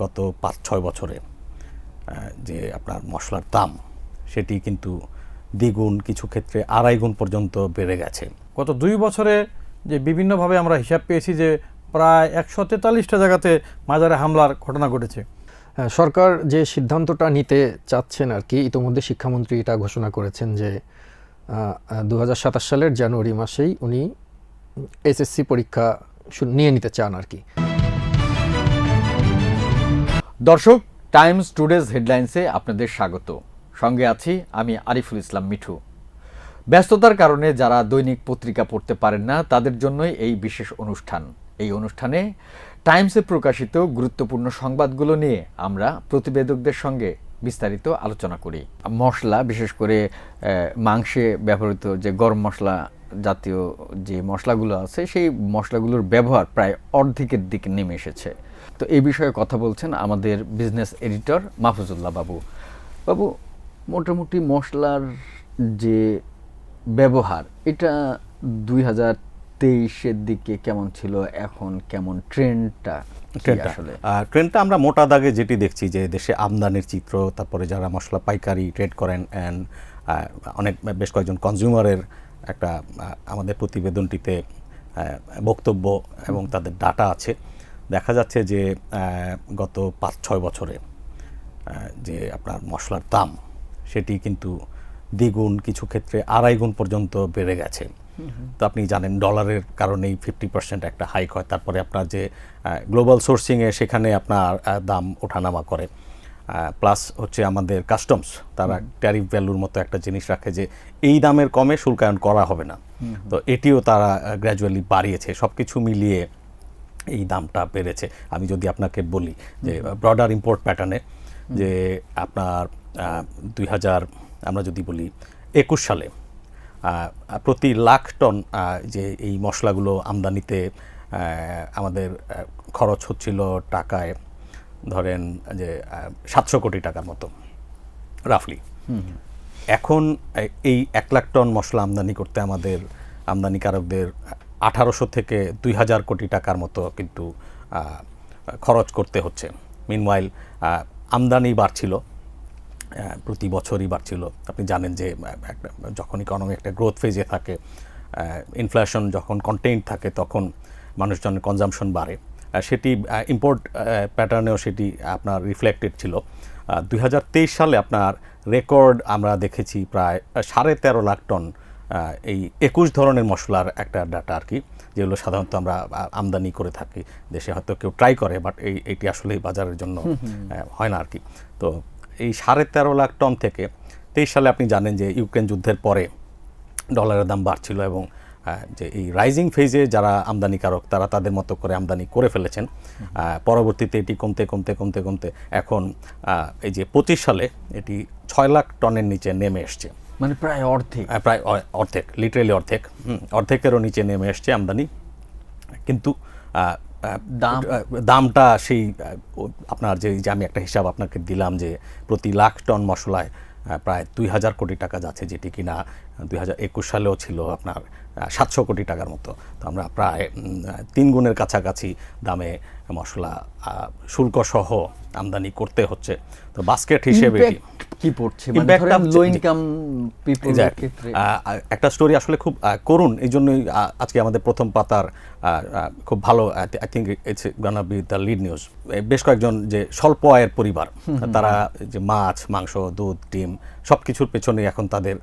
গত ৫-৬ বছরে যে আপনার মশলার দাম সেটি কিন্তু দ্বিগুণ, কিছু ক্ষেত্রে আড়াই গুণ পর্যন্ত বেড়ে গেছে। গত 2 বছরে যে বিভিন্নভাবে আমরা হিসাব পেয়েছি যে প্রায় ১৪৩টা জায়গাতে মাজারে হামলার ঘটনা ঘটেছে। সরকার যে সিদ্ধান্তটা নিতে চাচ্ছেন আর কি, ইতোমধ্যে শিক্ষামন্ত্রী এটা ঘোষণা করেছেন যে ২০২৭ সালের জানুয়ারি মাসেই উনি এসএসসি পরীক্ষা নিয়ে নিতে চান আর কি। দর্শক, টাইমস টুডেজ হেডলাইন্সে আপনাদের স্বাগত। সঙ্গে আছি আমি আরিফুল ইসলাম মিঠু। ব্যস্ততার কারণে যারা দৈনিক পত্রিকা পড়তে পারেন না তাদের জন্যই এই বিশেষ অনুষ্ঠান। এই অনুষ্ঠানে টাইমসে প্রকাশিত গুরুত্বপূর্ণ সংবাদগুলো নিয়ে আমরা প্রতিবেদকদের সঙ্গে বিস্তারিত আলোচনা করি। মশলা, বিশেষ করে মাংসে ব্যবহৃত যে গরম মশলা জাতীয় যে মশলাগুলো আছে, সেই মশলাগুলোর ব্যবহার প্রায় অর্ধেকের দিকে নেমে এসেছে। তো এই বিষয়ে কথা বলছেন আমাদের বিজনেস এডিটর মাহফুজুল্লাহ বাবু। বাবু, মোটামুটি মশলার যে ব্যবহার, এটা 2023-এর দিকে কেমন ছিল, এখন কেমন, ট্রেন্ডটা আসলে? ট্রেন্ডটা আমরা মোটা দাগে যেটি দেখছি যে দেশে আমদানির চিত্র, তারপরে যারা মশলা পাইকারি ট্রেড করেন অ্যান্ড অনেক বেশ কয়েকজন কনজিউমারের একটা আমাদের প্রতিবেদনটিতে বক্তব্য এবং তাদের ডাটা আছে। দেখা যাচ্ছে যে গত ৫-৬ বছরে যে আপনার মশলার দাম সেটি কিন্তু দ্বিগুণ, কিছু ক্ষেত্রে আড়াই গুণ পর্যন্ত বেড়ে গেছে। তো আপনি জানেন ডলারের কারণেই 50% একটা হাইক হয়। তারপরে আপনার যে গ্লোবাল সোর্সিংয়ে সেখানে আপনার দাম ওঠানামা করে। প্লাস হচ্ছে আমাদের কাস্টমস, তারা ট্যারিফ ভ্যালুর মতো একটা জিনিস রাখে যে এই দামের কমে শুল্কায়ন করা হবে না। তো এটিও তারা গ্র্যাজুয়ালি বাড়িয়েছে। সব কিছু মিলিয়ে এই দামটা বেড়েছে। আমি যদি আপনাকে বলি যে ব্রডার ইম্পোর্ট প্যাটার্নে যে আপনার 2000 আমরা যদি বলি 21 সালে প্রতি লাখ টন যে এই মশলাগুলো আমদানিতে আমাদের খরচ হচ্ছিল টাকায় ধরেন যে 700 কোটি টাকার মতো রাফলি। এখন এই 1 লাখ টন মশলা আমদানি করতে আমাদের আমদানিকারকদের 1800 থেকে 2000 কোটি টাকার মতো কিন্তু খরচ করতে হচ্ছে। মিনওয়াইল আমদানি বাড়ছিল, প্রতি বছরই বাড়ছিল। আপনি জানেন যে যখন ইকোনমি একটা গ্রোথ ফেজে থাকে, ইনফ্লেশন যখন কন্টেইনড থাকে, তখন মানুষজনের কনজাম্পশন বাড়ে। সেটি ইম্পোর্ট প্যাটার্নেও সেটি আপনার রিফ্লেক্টেড ছিল। 2023 সালে আপনার রেকর্ড আমরা দেখেছি প্রায় 13.5 লাখ টন এই 21 ধরনের মশলার একটা ডাটা আর কি, যেগুলো সাধারণত আমরা আমদানি করে থাকি। দেশে হয়তো কেউ ট্রাই করে, বাট এইটি আসলে বাজারের জন্য হয় না আর কি। তো এই 13.5 লাখ টন থেকে 23 সালে আপনি জানেন যে ইউক্রেন যুদ্ধের পরে ডলারের দাম বাড়ছিল এবং যে এই রাইজিং ফেজে যারা আমদানিকারক তারা তাদের মতো করে আমদানি করে ফেলেছেন। পরবর্তীতে এটি কমতে কমতে কমতে কমতে এখন এই যে 25 সালে এটি 6 লাখ টনের নিচে নেমে এসছে। মানে প্রায় অর্ধেক, প্রায় অর্ধেক, লিটারেলি অর্ধেকেরও নিচে নেমে এসছে আমদানি। কিন্তু দামটা সেই আপনার যে আমি একটা হিসাব আপনাকে দিলাম যে প্রতি লাখ টন মশলায় প্রায় 2000 কোটি টাকা যাচ্ছে, যেটি কিনা 2021 সালেও ছিল আপনার 700 কোটি টাকার মতো। তো আমরা প্রায় 3 গুণের কাছাকাছি দামে মশলা শুল্ক সহ আমদানি করতে হচ্ছে। তো বাস্কেট হিসেবে কি পড়ছে, মানে ধরেন লো ইনকাম পিপলের ক্ষেত্রে একটা স্টোরি আসলে খুব করুণ। এই জন্যই আজকে আমাদের প্রথম পাতার খুব ভালো, I think it's gonna be the lead news. বেশ কয়েকজন যে স্বল্প আয়ের পরিবার, তারা যে মাছ, মাংস, দুধ, ডিম সব কিছুর পেছনে এখন তাদের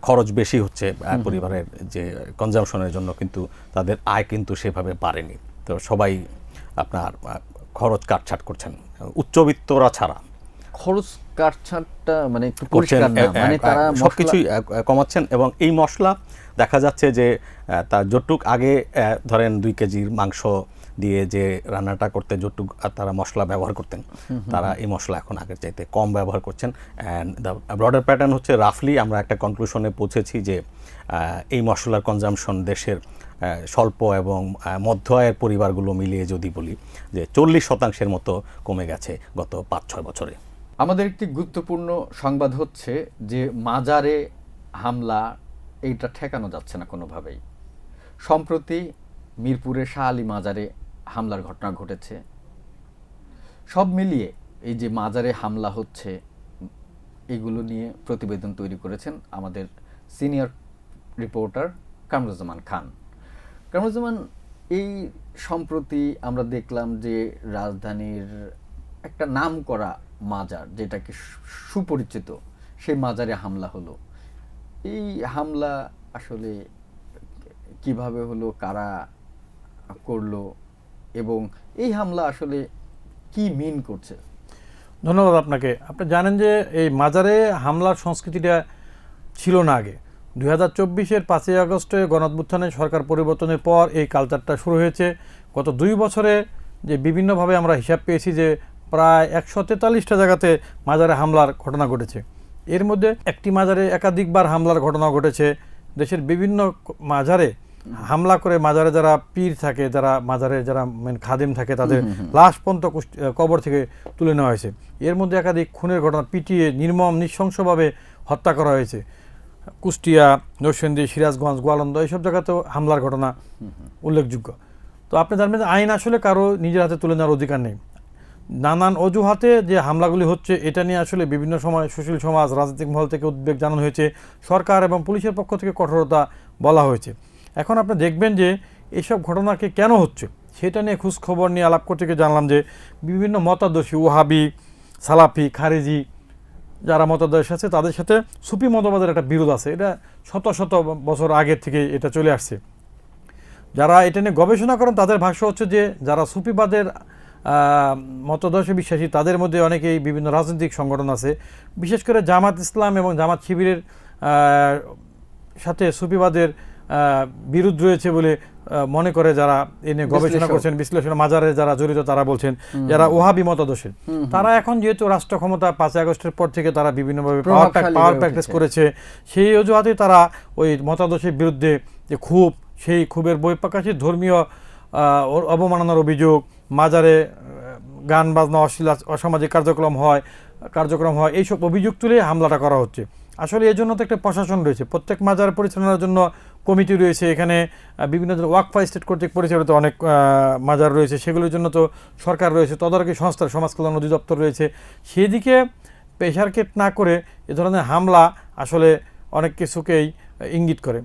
খরচ বেশি হচ্ছে পরিবারের যে কনজামশনের জন্য, কিন্তু তাদের আয় কিন্তু সেভাবে বাড়েনি। তো সবাই আপনার খরচ কাটছাট করছেন, উচ্চবিত্তরা ছাড়া। খরচ কাটছাটটা মানে একটু পরিষ্কার না, মানে তারা সবকিছুই কমাচ্ছেন। এবং এই মশলা দেখা যাচ্ছে যে তার যতটুক আগে ধরেন 2 কেজির মাংস দিয়ে যে রান্নাটা করতে যতটুক তারা মশলা ব্যবহার করতেন, তারা এই মশলা এখন আগের চাইতে কম ব্যবহার করছেন। অ্যান্ড দ্য ব্রডার প্যাটার্ন হচ্ছে রাফলি আমরা একটা কনক্লুশনে পৌঁছেছি যে এই মশলার কনজামশন দেশের স্বল্প এবং মধ্য আয়ের পরিবারগুলো মিলিয়ে যদি বলি যে 40% মতো কমে গেছে গত 5-6 বছরে। আমাদের একটি গুরুত্বপূর্ণ সংবাদ হচ্ছে যে মাজারে হামলা, এইটা ঠেকানো যাচ্ছে না কোনোভাবেই। সম্প্রতি মিরপুরে শাহ আলী মাজারে হামলার ঘটনা ঘটেছে। সব মিলিয়ে এই যে মাজারে হামলা হচ্ছে এগুলো নিয়ে প্রতিবেদন তৈরি করেছেন আমাদের সিনিয়র রিপোর্টার কামরুজ্জামান খান। কামরুজ্জামান, এই সম্প্রতি আমরা দেখলাম যে রাজধানীর একটা নামকরা মাজার, যেটাকে সুপরিচিত, সেই মাজারে হামলা হলো। এই হামলা আসলে কিভাবে হলো, কারা করলো, এবং এই হামলা আসলে কি মিন করছে? ধন্যবাদ আপনাকে। আপনি জানেন যে এই মাজারে হামলার সংস্কৃতিটা ছিল না আগে। 2024-এর 5ই আগস্টে গণঅভ্যুত্থানে সরকার পরিবর্তনের পর এই কালচারটা শুরু হয়েছে। গত 2 বছরে যে বিভিন্নভাবে আমরা হিসাব পেয়েছি যে প্রায় 143টা জায়গাতে মাজারে হামলার ঘটনা ঘটেছে। এর মধ্যে একটি মাজারে একাধিকবার হামলার ঘটনা ঘটেছে। দেশের বিভিন্ন মাজারে হামলা করে মাজারে যারা পীর থাকে, যারা মাজারে যারা খাদেম থাকে, তাদের লাশ পর্যন্ত কবর থেকে তুলে নেওয়া হয়েছে। এর মধ্যে একাধিক খুনের ঘটনা, পিটিয়ে নির্মম নৃশংসভাবে হত্যা করা হয়েছে। কুষ্টিয়া, নরসিংদী, সিরাজগঞ্জ, গোয়ালন্দ এইসব জায়গাতেও হামলার ঘটনা উল্লেখযোগ্য। তো আপনি জানবেন যে আইন আসলে কারো নিজের হাতে তুলে নেওয়ার অধিকার নেই। নানান অজুহাতে যে হামলাগুলি হচ্ছে এটা নিয়ে আসলে বিভিন্ন সময় সুশীল সমাজ, রাজনৈতিক মহল থেকে উদ্বেগ জানানো হয়েছে, সরকার এবং পুলিশের পক্ষ থেকে কঠোরতা বলা হয়েছে। এখন আপনি দেখবেন যে এইসব ঘটনাকে কেন হচ্ছে সেটা নিয়ে খোঁজখবর নিয়ে আলাপ করতে গিয়ে জানলাম যে বিভিন্ন মতাদর্শী, ওহাবি, সালাফি, খারেজি যারা মতাদর্শ আছে তাদের সাথে সুফি মতবাদের একটা বিরোধ আছে। এটা শত শত বছর আগের থেকে এটা চলে আসছে। যারা এটা নিয়ে গবেষণা করেন তাদের ভাষ্য হচ্ছে যে যারা সুফিবাদের মতদর্শে বিশ্বাসী তাদের মধ্যে অনেকেই বিভিন্ন রাজনৈতিক সংগঠন আছে, বিশেষ করে জামাত ইসলাম এবং জামাত শিবিরের সাথে সুফিবাদের বিরোধ রয়েছে বলে মনে করে যারা এ নিয়ে গবেষণা করছেন, বিশ্লেষণ মাজারে যারা জড়িত তারা বলছেন। যারা ওহাবি মতাদর্শের তারা এখন যেহেতু রাষ্ট্র ক্ষমতা 5 আগস্টের পর থেকে তারা বিভিন্নভাবে পাওয়ার প্র্যাকটিস করেছে, সেই অজুহাতে তারা ওই মতাদর্শের বিরুদ্ধে যে ক্ষোভ, সেই ক্ষোভের বহিঃপ্রকাশে ধর্মীয় অবমাননার অভিযোগ, মাজারে গান বাজনা, অশ্লীল অসামাজিক কার্যক্রম হয় এইসব অভিযোগ তুলে হামলাটা করা হচ্ছে। আসলে এই জন্য তো একটা প্রশাসন রয়েছে, প্রত্যেক মাজার পরিচালনার জন্য কমিটি রয়েছে, এখানে বিভিন্ন ওয়াকফ স্টেট কর্তৃক পরিচালিত অনেক মাজার রয়েছে, সেগুলোর জন্য তো সরকার রয়েছে, তদারকি সংস্থা, সমাজ কল্যাণ অধিদপ্তর রয়েছে। সেদিকে প্রেশারকেট না করে এ ধরনের হামলা আসলে অনেক কিছুকেই ইঙ্গিত করে।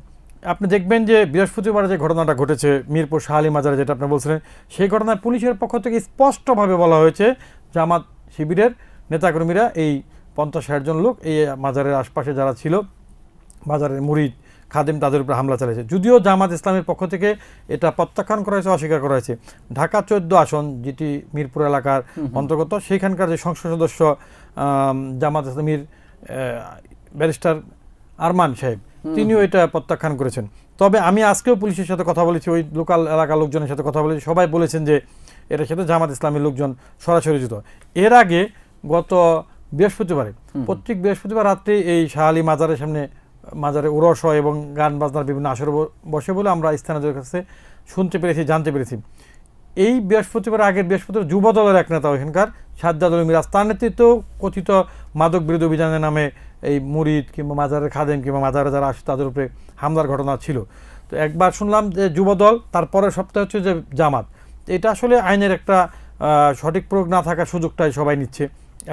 আপনি দেখবেন যে বৃহস্পতিবার যে ঘটনাটা ঘটেছে মিরপুর শাহ আলী মাজারে, যেটা আপনি বলছিলেন, সেই ঘটনায় পুলিশের পক্ষ থেকে স্পষ্টভাবে বলা হয়েছে জামাত শিবিরের নেতাকর্মীরা, এই 50-60 জন লোক এই মাজারের আশপাশে যারা ছিল, মাজারের মুরিদ, খাদেম, তাদের উপর হামলা চালিয়েছে। যদিও জামাত ইসলামের পক্ষ থেকে এটা প্রত্যাখ্যান করা হয়েছে, অস্বীকার করা হয়েছে। ঢাকা 14 আসন, যেটি মিরপুর এলাকার অন্তর্গত, সেইখানকার যে সংসদ সদস্য জামাত ইসলামীর ব্যারিস্টার আরমান সাহেব, তিনিও এটা প্রত্যাখ্যান করেছেন। তবে আমি আজকেও পুলিশের সাথে কথা বলেছি, ওই লোকাল এলাকার লোকজনের সাথে কথা বলেছি, সবাই বলেছেন যে এটার সাথে জামাত ইসলামের লোকজন সরাসরি যুক্ত। এর আগে গত বৃহস্পতিবারে, প্রত্যেক বৃহস্পতিবার রাত্রে এই শাহ আলী মাজারের সামনে মাজারে উরস হয় এবং গান বাজনার বিভিন্ন আসর বসে বলে আমরা স্থানীয়দের কাছে শুনতে পেরেছি, জানতে পেরেছি। এই বৃহস্পতিবার, আগের বৃহস্পতিবার যুব দলের এক নেতা ওখানকার সাজ্জাদ আলী মিরাজ, তার নেতৃত্বেও কথিত মাদক বিরোধী অভিযানের নামে এই মুরিদ কিংবা মাজারের খাদেম কিংবা মাজারে যারা আসে তাদের উপরে হামলার ঘটনা ছিল। তো একবার শুনলাম যে যুব দল, তারপরের সপ্তাহে হচ্ছে যে জামাত। এটা আসলে আইনের একটা সঠিক প্রয়োগ না থাকার সুযোগটাই সবাই নিচ্ছে।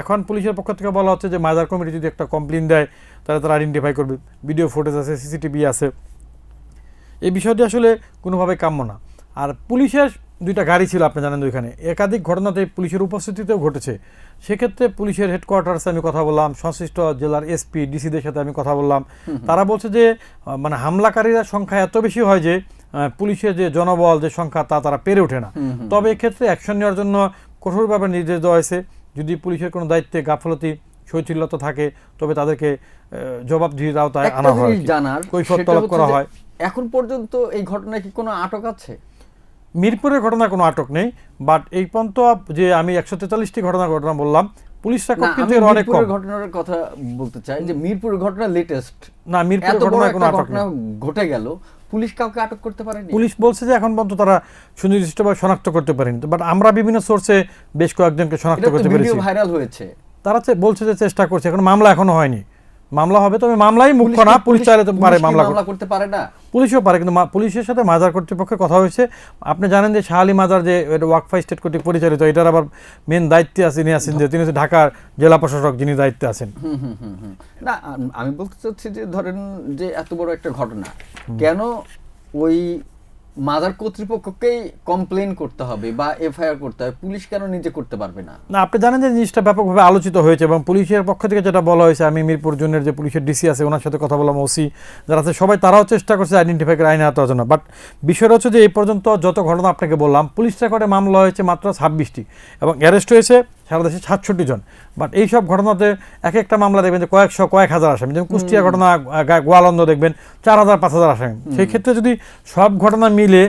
এখন পুলিশের পক্ষ থেকে বলা হচ্ছে যে মাজার কমিটি যদি একটা কমপ্লেন দেয় তাহলে তারা আইডেন্টিফাই করবে, ভিডিও ফুটেজ আছে, সিসিটিভি আছে। এই বিষয়টি আসলে কোনোভাবে কাম্য না। আর পুলিশের 2টা গাড়ি ছিল আপনি জানেন, ওইখানে একাধিক ঘটনাতে পুলিশের উপস্থিতিতেও ঘটেছে। সেক্ষেত্রে পুলিশের হেডকোয়ার্টার্সে আমি কথা বললাম, সংশ্লিষ্ট জেলার এসপি, ডিসিদের সাথে আমি কথা বললাম। তারা বলছে যে মানে হামলাকারীরা সংখ্যা এত বেশি হয় যে পুলিশের যে জনবল যে সংখ্যা তারা পেরে ওঠে না। তবে এক্ষেত্রে অ্যাকশন নেওয়ার জন্য কঠোরভাবে নির্দেশ দেওয়া হয়েছে। যদি পুলিশের কোনো দায়িত্বে গাফলতি, শৈথিল্যতা থাকে তবে তাদেরকে জবাবদিহির আওতায় আনা হয়, কৈফিয়ত তলব করা হয়। এখন পর্যন্ত এই ঘটনায় কি কোনো আটক আছে? মিরপুরের ঘটনা কোনো আটক নেই, বাট এই পর্যন্ত যে আমি 143টি ঘটনা বললাম, পুলিশরা কিন্তু অনেক কম। ঘটনার কথা বলতে চাই যে মিরপুরের ঘটনা লেটেস্ট না, মিরপুরের ঘটনায় কোনো আটক নেই। ঘটে গেল, পুলিশ কাউকে আটক করতে পারেনি। পুলিশ বলছে যে এখন পর্যন্ত তারা সুনির্দিষ্টভাবে শনাক্ত করতে পারেনি, বাট আমরা বিভিন্ন সোর্সে বেশ কয়েকজনকে শনাক্ত করতে পেরেছি। ভিডিও ভাইরাল হয়েছে, তারা বলছে যে চেষ্টা করছে, এখন মামলা এখনো হয়নি। মামলা হবে, তবে মামলাই মুখ্য না, পুলিশ চাইলে তো পারে মামলা মামলা করতে পারে না। পুলিশও পারে, কিন্তু পুলিশের সাথে মাজার কর্তৃপক্ষের কথা হয়েছে। আপনি জানেন যে শাহ আলী মাজার যে ওয়াকফা স্টেট কর্তৃক পরিচালিত, এটার আবার মেন দায়িত্বে আছেন যে তিনি হচ্ছে ঢাকার জেলা প্রশাসক, যিনি দায়িত্বে আছেন। না, আমি বলতে চাচ্ছি যে ধরেন যে এত বড় একটা ঘটনা, কেন ওই মাজার কর্তৃপক্ষকেই কমপ্লেন করতে হবে বা এফআইআর করতে হবে, পুলিশ কেন নিজে করতে পারবে না? না, আপনি জানেন যে জিনিসটা ব্যাপকভাবে আলোচিত হয়েছে এবং পুলিশের পক্ষ থেকে যেটা বলা হয়েছে, আমি মিরপুর জোনের যে পুলিশের ডিসি আছে ওনার সাথে কথা বললাম, ওসি যারা আছে সবাই তারাও চেষ্টা করছে আইডেন্টিফাই করে আইনে আওতার জন্য। বাট বিষয়টা হচ্ছে যে এই পর্যন্ত যত ঘটনা আপনাকে বললাম, পুলিশ রেকর্ডে মামলা হয়েছে মাত্র 26টি এবং অ্যারেস্ট হয়েছে সারা দেশে 67 জন। বাট এইসব ঘটনাতে এক একটা মামলা দেখবেন যে কয়েকশো কয়েক হাজার আসামি, যেমন কুষ্টিয়া ঘটনা, গোয়ালন্দ দেখবেন 4000 5000 আসামি। সেই ক্ষেত্রে যদি সব ঘটনা মিলে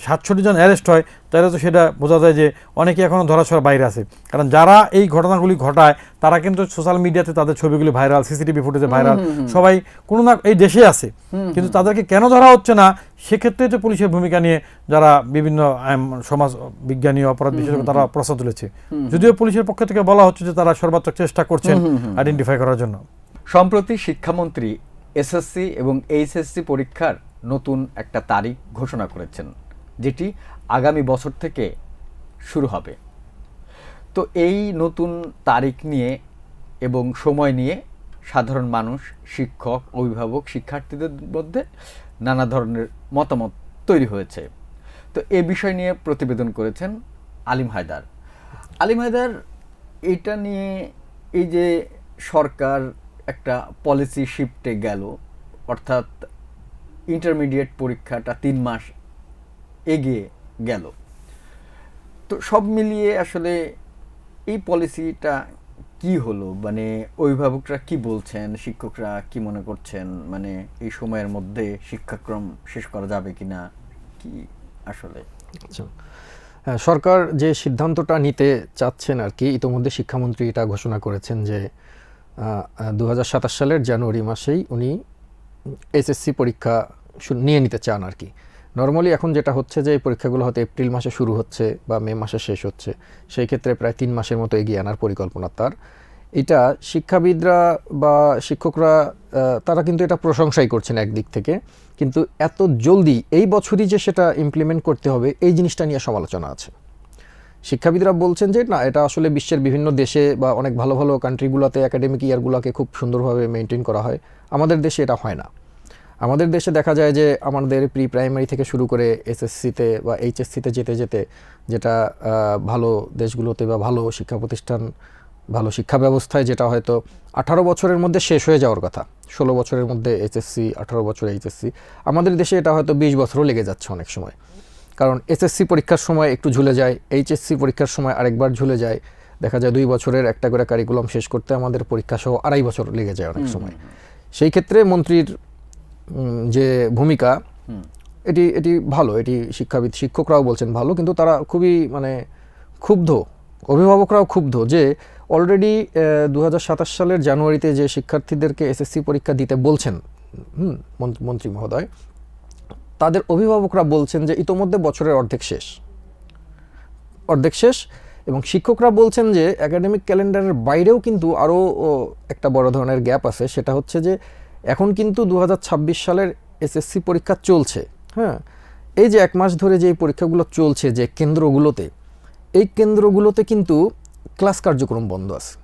67 জন অ্যারেস্ট হয়, তাহলে তো সেটা বোঝা যায় যে অনেকে এখনও ধরাছোঁয়ার বাইরে আছে। কারণ যারা এই ঘটনাগুলি ঘটায় তারা কিন্তু সোশ্যাল মিডিয়াতে তাদের ছবিগুলি ভাইরাল, সিসিটিভি ফুটেজে ভাইরাল, সবাই কোনো না এই দেশে আছে, কিন্তু তাদেরকে কেন ধরা হচ্ছে না, সেক্ষেত্রে তো পুলিশের ভূমিকা নিয়ে যারা বিভিন্ন সমাজ বিজ্ঞানী, অপরাধ বিশেষজ্ঞ তারা প্রশ্ন তুলেছে। যদিও পুলিশের পক্ষ থেকে বলা হচ্ছে যে তারা সর্বাত্মক চেষ্টা করছেন আইডেন্টিফাই করার জন্য। সম্প্রতি শিক্ষামন্ত্রী এসএসসি এবং এইচএসসি পরীক্ষার নতুন একটা তারিখ ঘোষণা করেছেন, যেটি আগামী বছর থেকে শুরু হবে। তো এই নতুন তারিখ নিয়ে এবং সময় নিয়ে সাধারণ মানুষ, শিক্ষক, অভিভাবক, শিক্ষার্থীদের মধ্যে নানা ধরনের মতামত তৈরি হয়েছে। তো এ বিষয় নিয়ে প্রতিবেদন করেছেন আলিম হায়দার। আলিম হায়দার, এটা নিয়ে এই যে সরকার একটা পলিসি শিফটে গেল, অর্থাৎ ইন্টারমিডিয়েট পরীক্ষাটা 3 মাস এগিয়ে গেল, তো সব মিলিয়ে আসলে এই পলিসিটা কি হলো? মানে অভিভাবকরা কি বলছেন, শিক্ষকরা কি মনে করছেন, মানে এই সময়ের মধ্যে শিক্ষাক্রম শেষ করা যাবে কিনা, কি আসলে? আচ্ছা, হ্যাঁ, সরকার যে সিদ্ধান্তটা নিতে চাচ্ছেন আর কি, ইতোমধ্যে শিক্ষামন্ত্রী এটা ঘোষণা করেছেন যে 2027 সালের জানুয়ারি মাসেই উনি এসএসসি পরীক্ষা নিয়ে নিতে চান আর কি। নর্মালি এখন যেটা হচ্ছে যে এই পরীক্ষাগুলো হয়তো এপ্রিল মাসে শুরু হচ্ছে বা মে মাসে শেষ হচ্ছে, সেই ক্ষেত্রে প্রায় 3 মাসের মতো এগিয়ে আনার পরিকল্পনা তার। এটা শিক্ষাবিদরা বা শিক্ষকরা তারা কিন্তু এটা প্রশংসাই করছেন একদিক থেকে, কিন্তু এত জলদি এই বছরই যে সেটা ইমপ্লিমেন্ট করতে হবে এই জিনিসটা নিয়ে সমালোচনা আছে। শিক্ষাবিদরা বলছেন যে না, এটা আসলে বিশ্বের বিভিন্ন দেশে বা অনেক ভালো ভালো কান্ট্রিগুলোতে একাডেমিক ইয়ারগুলোকে খুব সুন্দরভাবে মেনটেন করা হয়, আমাদের দেশে এটা হয় না। আমাদের দেশে দেখা যায় যে আমাদের প্রি প্রাইমারি থেকে শুরু করে এসএসসিতে বা এইচএসসিতে যেতে যেতে, যেটা ভালো দেশগুলোতে বা ভালো শিক্ষা প্রতিষ্ঠান, ভালো শিক্ষা ব্যবস্থায় যেটা হয়তো 18 বছরের মধ্যে শেষ হয়ে যাওয়ার কথা, 16 বছরের মধ্যে এসএসসি, 18 বছর এইচএসসি, আমাদের দেশে এটা হয়তো 20 বছরও লেগে যাচ্ছে অনেক সময়। কারণ এসএসসি পরীক্ষার সময় একটু ঝুলে যায়, এইচএসসি পরীক্ষার সময় আরেকবার ঝুলে যায়, দেখা যায় 2 বছরের একটা করে কারিকুলাম শেষ করতে আমাদের পরীক্ষা সহ 2.5 বছর লেগে যায় অনেক সময়। সেই ক্ষেত্রে মন্ত্রীর যে ভূমিকা, এটি ভালো, এটি শিক্ষাবিদ শিক্ষকরাও বলছেন ভালো, কিন্তু তারা খুবই মানে ক্ষুব্ধ, অভিভাবকরাও ক্ষুব্ধ যে অলরেডি 2027 সালের জানুয়ারিতে যে শিক্ষার্থীদেরকে এসএসসি পরীক্ষা দিতে বলছেন মন্ত্রী মহোদয়, তাদের অভিভাবকরা বলছেন যে ইতোমধ্যে বছরের অর্ধেক শেষ, এবং শিক্ষকরা বলছেন যে একাডেমিক ক্যালেন্ডারের বাইরেও কিন্তু আরও একটা বড় ধরনের গ্যাপ আছে। সেটা হচ্ছে যে এখন কিন্তু 2026 সালের এসএসসি পরীক্ষা চলছে। হ্যাঁ, এই যে 1 মাস ধরে যে এই পরীক্ষাগুলো চলছে যে কেন্দ্রগুলোতে, এই কেন্দ্রগুলোতে কিন্তু ক্লাস কার্যক্রম বন্ধ আছে।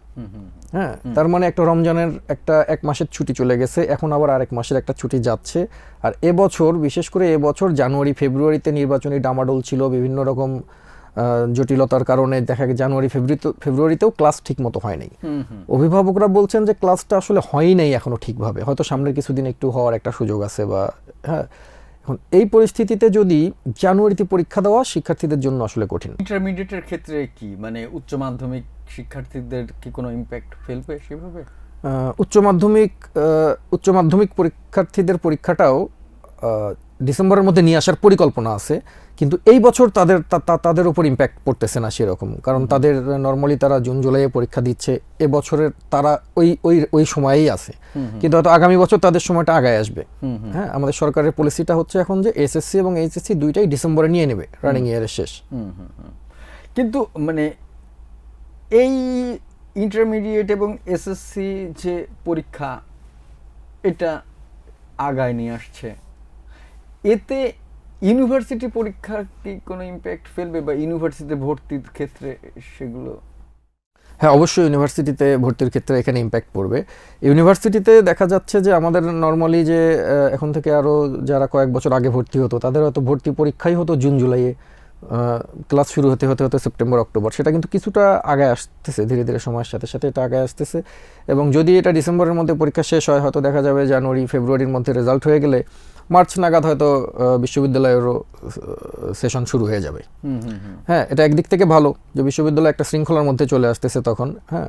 হ্যাঁ, তার মানে একটা রমজানের একটা 1 মাসের ছুটি চলে গেছে, এখন আবার আরেক মাসের একটা ছুটি যাচ্ছে। আর এবছর, বিশেষ করে এবছর জানুয়ারি ফেব্রুয়ারিতে নির্বাচনী ডামাডোল ছিল, বিভিন্ন রকম জটিলতার কারণে দেখা গেছে জানুয়ারি ফেব্রুয়ারিতেও ক্লাস ঠিক মতো হয় নাই। অভিভাবকরা বলছেন যে ক্লাসটা আসলে হয়ই নাই এখনো ঠিকভাবে, হয়তো সামনের কিছুদিন একটু হওয়ার একটা সুযোগ আছে বা হ্যাঁ। এখন এই পরিস্থিতিতে যদি জানুয়ারিতে পরীক্ষা দেওয়া শিক্ষার্থীদের জন্য আসলে কঠিন। ইন্টারমিডিয়েটের ক্ষেত্রে কি মানে উচ্চ মাধ্যমিক শিক্ষার্থীদের কি কোনো ইম্প্যাক্ট ফেলবে সেভাবে? উচ্চ মাধ্যমিক পরীক্ষার্থীদের পরীক্ষাটাও ডিসেম্বরের মধ্যে নিয়ে আসার পরিকল্পনা আছে, কিন্তু এই বছর তাদের উপর ইম্প্যাক্ট পড়তেছে না সেরকম, কারণ তাদের নর্মালি তারা জুন জুলাইয়ে পরীক্ষা দিচ্ছে, এবছরের তারা ওই সময়েই আছে, কিন্তু হয়তো আগামী বছর তাদের সময়টা আগায় আসবে। হ্যাঁ, আমাদের সরকারের পলিসিটা হচ্ছে এখন যে এসএসসি এবং এইচএসসি দুইটাই ডিসেম্বরে নিয়ে নেবে, রানিং ইয়ারের শেষ। কিন্তু মানে এই ইন্টারমিডিয়েট এবং এসএসসি যে পরীক্ষা এটা আগায় নিয়ে আসছে, এতে ইউনিভার্সিটি পরীক্ষা কি কোনো ইম্প্যাক্ট ফেলবে, বা ইউনিভার্সিটিতে ভর্তির ক্ষেত্রে সেগুলো? হ্যাঁ, অবশ্যই ইউনিভার্সিটিতে ভর্তির ক্ষেত্রে এখানে ইম্প্যাক্ট পড়বে। ইউনিভার্সিটিতে দেখা যাচ্ছে যে আমাদের নর্মালি যে এখন থেকে আরও যারা কয়েক বছর আগে ভর্তি হতো তাদের হয়তো ভর্তি পরীক্ষাই হতো জুন জুলাইয়ে, ক্লাস শুরু হতে হতে হতে সেপ্টেম্বর অক্টোবর, সেটা কিন্তু কিছুটা আগে আসতেছে, ধীরে ধীরে সময়ের সাথে সাথে এটা আগে আসতেছে। এবং যদি এটা ডিসেম্বরের মধ্যে পরীক্ষা শেষ হয়, হয়তো দেখা যাবে জানুয়ারি ফেব্রুয়ারির মধ্যে রেজাল্ট হয়ে গেলে মার্চ নাগাদ হয়তো বিশ্ববিদ্যালয়েরও সেশন শুরু হয়ে যাবে। হ্যাঁ, এটা একদিক থেকে ভালো যে বিশ্ববিদ্যালয় একটা শৃঙ্খলার মধ্যে চলে আসতেছে তখন। হ্যাঁ,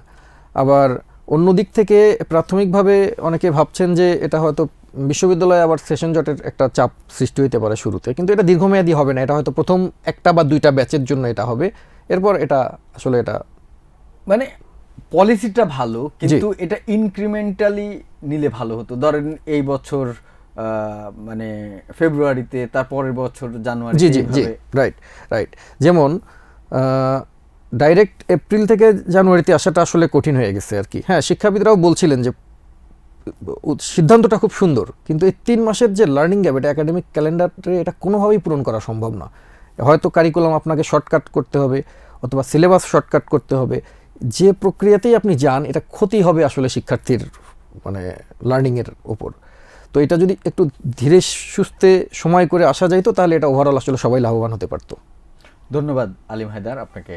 আবার অন্য দিক থেকে প্রাথমিকভাবে অনেকে ভাবছেন যে এটা হয়তো বিশ্ববিদ্যালয়ে আবার সেশন জটের একটা চাপ সৃষ্টি হতে পারে শুরুতে, কিন্তু এটা দীর্ঘমেয়াদী হবে না, এটা হয়তো প্রথম একটা বা দুইটা ব্যাচের জন্য এটা হবে, এরপর এটা আসলে এটা মানে পলিসিটা ভালো, কিন্তু এটা ইনক্রিমেন্টালি নিলে ভালো হতো। ধরেন এই বছর মানে ফেব্রুয়ারিতে, তারপরের বছর জানুয়ারি। জি জি জি, রাইট রাইট। যেমন ডাইরেক্ট এপ্রিল থেকে জানুয়ারিতে আসাটা আসলে কঠিন হয়ে গেছে আর কি। হ্যাঁ, শিক্ষাবিদরাও বলছিলেন যে সিদ্ধান্তটা খুব সুন্দর, কিন্তু এই 3 মাসের যে লার্নিং গ্যাপ, এটা একাডেমিক ক্যালেন্ডারে এটা কোনোভাবেই পূরণ করা সম্ভব না। হয়তো কারিকুলাম আপনাকে শর্টকাট করতে হবে অথবা সিলেবাস শর্টকাট করতে হবে, যে প্রক্রিয়াতেই আপনি যান এটা ক্ষতি হবে আসলে শিক্ষার্থীর মানে লার্নিংয়ের ওপর। তো এটা যদি একটু ধীরে সুস্থে সময় করে আসা যাইতো তাহলে এটা ওভারঅল আসলে সবাই লাভবান হতে পারতো। ধন্যবাদ আলিম হায়দার আপনাকে।